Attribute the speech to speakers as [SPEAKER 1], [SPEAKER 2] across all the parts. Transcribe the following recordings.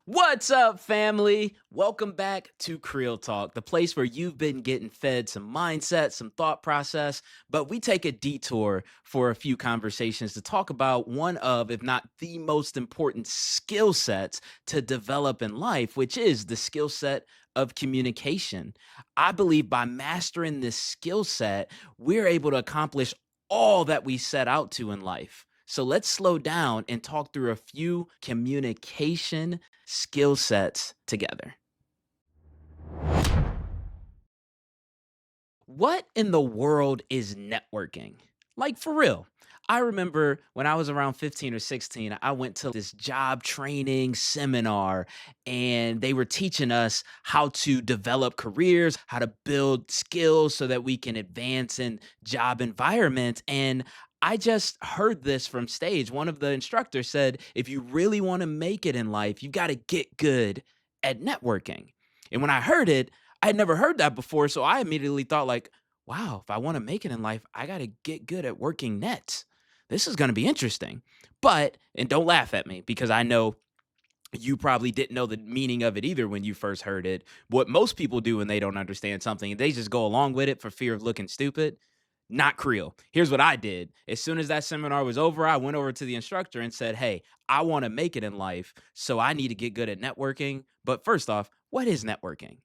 [SPEAKER 1] What's up, family? Welcome back to Creel Talk, the place where you've been getting fed some mindset, some thought process, but we take a detour for a few conversations to talk about one of, if not the most important skill sets to develop in life, which is the skill set of communication. I believe by mastering this skill set, we're able to accomplish all that we set out to in life. So let's slow down and talk through a few communication skill sets together. What in the world is networking? Like for real. I remember when I was around 15 or 16, I went to this job training seminar and they were teaching us how to develop careers, how to build skills so that we can advance in job environments. And I just heard this from stage. One of the instructors said, if you really want to make it in life, you got to get good at networking. And when I heard it, I had never heard that before, so I immediately thought like, "Wow, if I wanna make it in life, I gotta get good at working nets. This is gonna be interesting." But and don't laugh at me because I know you probably didn't know the meaning of it either when you first heard it. What most people do when they don't understand something, they just go along with it for fear of looking stupid. Not Creel. Here's what I did. As soon as that seminar was over, I went over to the instructor and said, "Hey, I wanna make it in life, so I need to get good at networking. But first off, what is networking?"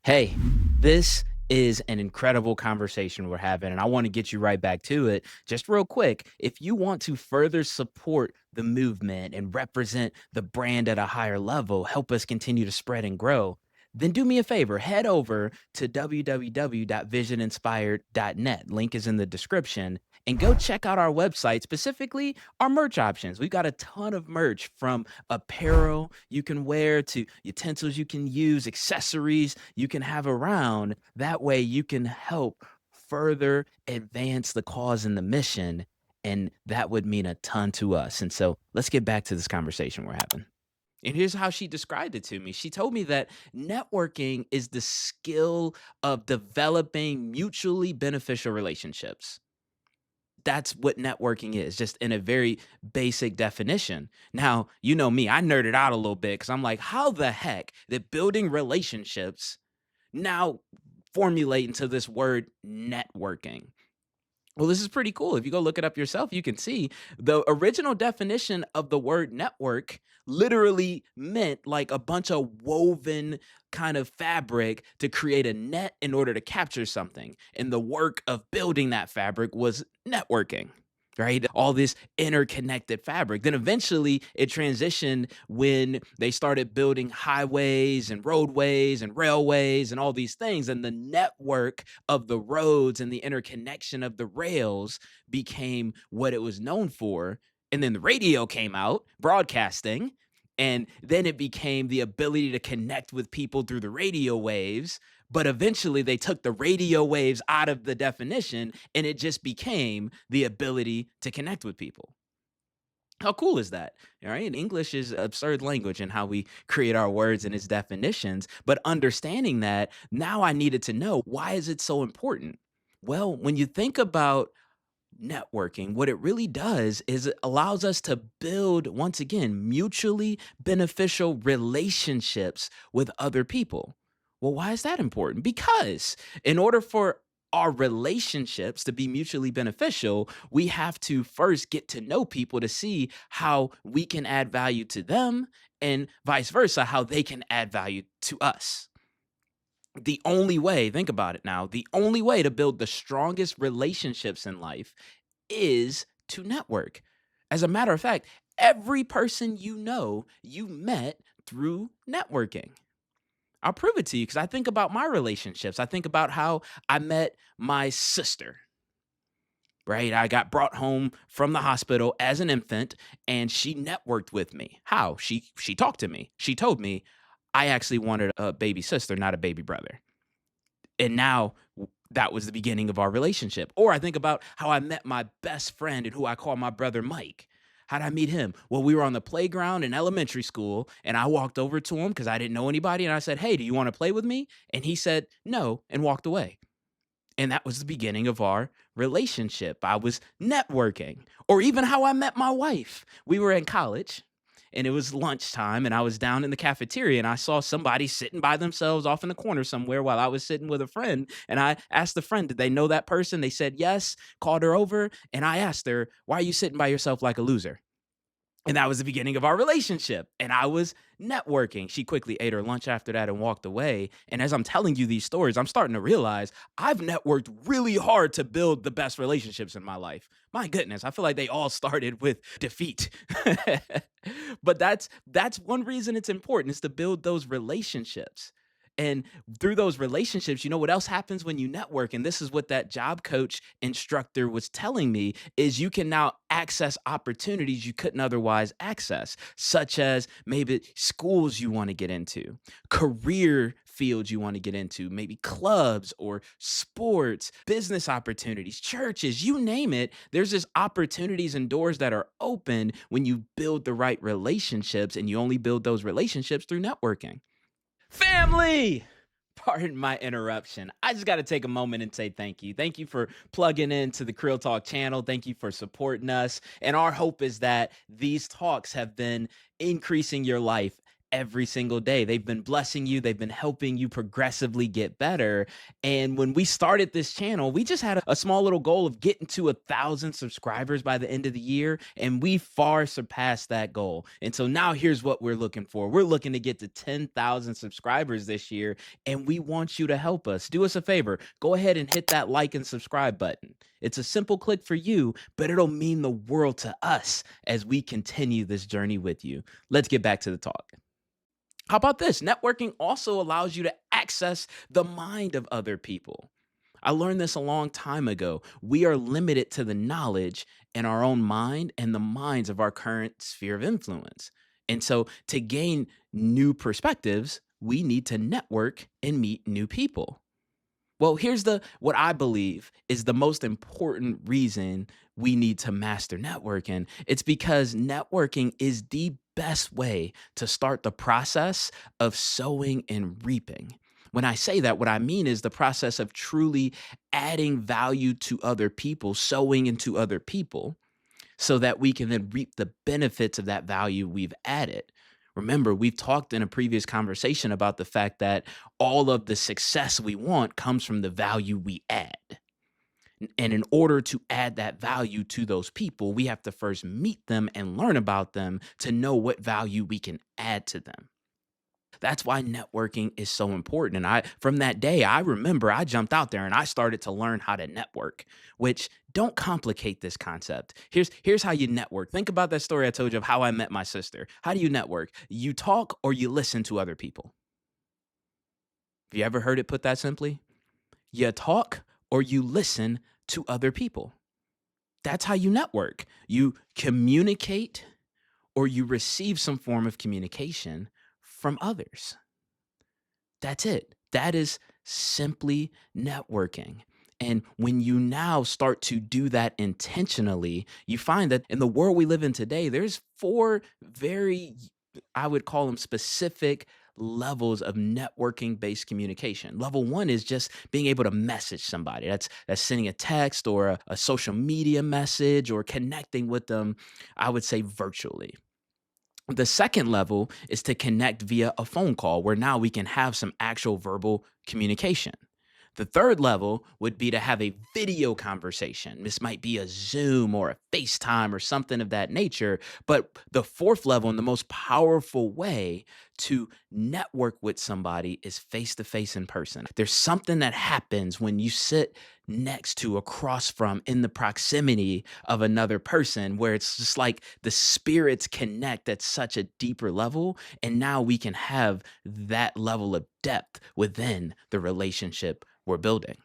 [SPEAKER 1] Hey, this is an incredible conversation we're having, and I want to get you right back to it. Just real quick, if you want to further support the movement and represent the brand at a higher level, help us continue to spread and grow, then do me a favor, head over to www.visioninspired.net. Link is in the description. And go check out our website, specifically our merch options. We've got a ton of merch from apparel you can wear to utensils you can use, accessories you can have around. That way you can help further advance the cause and the mission. And that would mean a ton to us. And so let's get back to this conversation we're having. And here's how she described it to me. She told me that networking is the skill of developing mutually beneficial relationships. That's what networking is, just in a very basic definition. Now, you know me, I nerded out a little bit because I'm like, how the heck that building relationships now formulate into this word networking? Well, this is pretty cool. If you go look it up yourself, you can see the original definition of the word network literally meant like a bunch of woven kind of fabric to create a net in order to capture something. And the work of building that fabric was networking. Right? All this interconnected fabric. Then eventually it transitioned when they started building highways and roadways and railways and all these things. And the network of the roads and the interconnection of the rails became what it was known for. And then the radio came out, broadcasting. And then it became the ability to connect with people through the radio waves. But eventually they took the radio waves out of the definition and it just became the ability to connect with people. How cool is that? All right. And English is absurd language and how we create our words and its definitions. But understanding that, now I needed to know, why is it so important? Well, when you think about networking, what it really does is it allows us to build, once again, mutually beneficial relationships with other people. Well, why is that important? Because in order for our relationships to be mutually beneficial, we have to first get to know people to see how we can add value to them and vice versa, how they can add value to us. The only way, think about it now, the only way to build the strongest relationships in life is to network. As a matter of fact, every person you know, you met through networking. I'll prove it to you because I think about my relationships. I think about how I met my sister, right? I got brought home from the hospital as an infant and she networked with me. How? She talked to me. She told me I actually wanted a baby sister, not a baby brother. And now that was the beginning of our relationship. Or I think about how I met my best friend and who I call my brother Mike. How did I meet him? Well, we were on the playground in elementary school, and I walked over to him because I didn't know anybody. And I said, "Hey, do you want to play with me?" And he said, "No," and walked away. And that was the beginning of our relationship. I was networking. Or even how I met my wife. We were in college and it was lunchtime, and I was down in the cafeteria, and I saw somebody sitting by themselves off in the corner somewhere while I was sitting with a friend. And I asked the friend, did they know that person? They said yes, called her over, and I asked her, why are you sitting by yourself like a loser? And that was the beginning of our relationship. And I was networking. She quickly ate her lunch after that and walked away. And as I'm telling you these stories, I'm starting to realize I've networked really hard to build the best relationships in my life. My goodness, I feel like they all started with defeat. But that's one reason it's important is to build those relationships. And through those relationships, you know what else happens when you network? And this is what that job coach instructor was telling me is you can now access opportunities you couldn't otherwise access, such as maybe schools you want to get into, career fields you want to get into, maybe clubs or sports, business opportunities, churches, you name it. There's just opportunities and doors that are open when you build the right relationships, and you only build those relationships through networking. Family! Pardon my interruption. I just got to take a moment and say thank you. Thank you for plugging into the Creel Talk channel. Thank you for supporting us. And our hope is that these talks have been increasing your life every single day. They've been blessing you, they've been helping you progressively get better. And when we started this channel, we just had a small little goal of getting to 1,000 subscribers by the end of the year. And we far surpassed that goal. And so now here's what we're looking for. We're looking to get to 10,000 subscribers this year, and we want you to help us. Do us a favor. Go ahead and hit that like and subscribe button. It's a simple click for you, but it'll mean the world to us as we continue this journey with you. Let's get back to the talk. How about this? Networking also allows you to access the mind of other people. I learned this a long time ago. We are limited to the knowledge in our own mind and the minds of our current sphere of influence. And so, to gain new perspectives, we need to network and meet new people. Well, here's the what I believe is the most important reason we need to master networking. It's because networking is the best way to start the process of sowing and reaping. When I say that, what I mean is the process of truly adding value to other people, sowing into other people, so that we can then reap the benefits of that value we've added. Remember, we've talked in a previous conversation about the fact that all of the success we want comes from the value we add. And in order to add that value to those people, we have to first meet them and learn about them to know what value we can add to them. That's why networking is so important. And I from that day, I remember I jumped out there and I started to learn how to network, which don't complicate this concept. Here's how you network. Think about that story I told you of how I met my sister. How do you network? You talk or you listen to other people. Have you ever heard it put that simply? You talk or you listen to other people. That's how you network. You communicate or you receive some form of communication from others. That's it. That is simply networking. And when you now start to do that intentionally, you find that in the world we live in today, there's four very, I would call them specific levels of networking based communication. Level one is just being able to message somebody. That's sending a text or a social media message or connecting with them, I would say virtually. The second level is to connect via a phone call where now we can have some actual verbal communication. The third level would be to have a video conversation. This might be a Zoom or a FaceTime or something of that nature. But the fourth level and the most powerful way to network with somebody is face to face in person. There's something that happens when you sit next to, across from, in the proximity of another person where it's just like the spirits connect at such a deeper level. And now we can have that level of depth within the relationship we're building.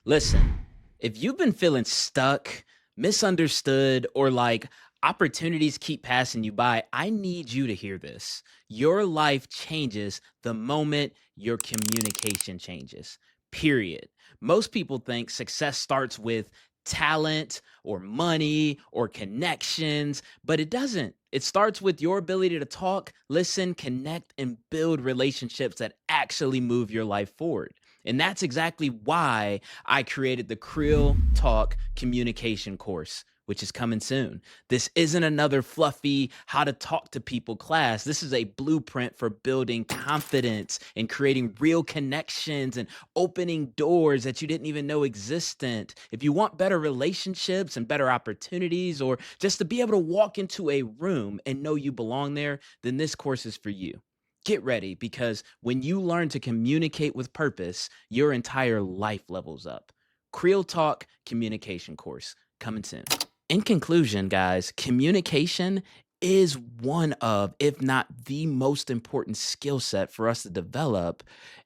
[SPEAKER 1] Listen, if you've been feeling stuck, misunderstood, or like opportunities keep passing you by, I need you to hear this. Your life changes the moment your communication changes, period. Most people think success starts with talent or money or connections, but it doesn't. It starts with your ability to talk, listen, connect, and build relationships that actually move your life forward. And that's exactly why I created the Creel Talk Communication Course which is coming soon. This isn't another fluffy how to talk to people class. This is a blueprint for building confidence and creating real connections and opening doors that you didn't even know existent. If you want better relationships and better opportunities, or just to be able to walk into a room and know you belong there, then this course is for you. Get ready, because when you learn to communicate with purpose, your entire life levels up. Creel Talk Communication Course coming soon. In conclusion, guys, communication is one of, if not the most important skill set for us to develop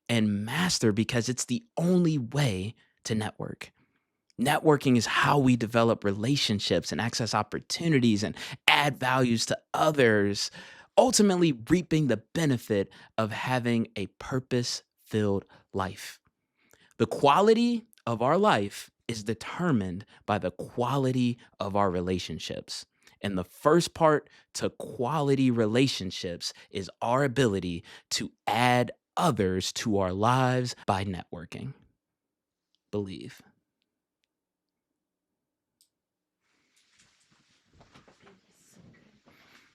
[SPEAKER 1] and master, because it's the only way to network. Networking is how we develop relationships and access opportunities and add values to others, ultimately reaping the benefit of having a purpose filled life. The quality of our life is determined by the quality of our relationships. And the first part to quality relationships is our ability to add others to our lives by networking. Believe.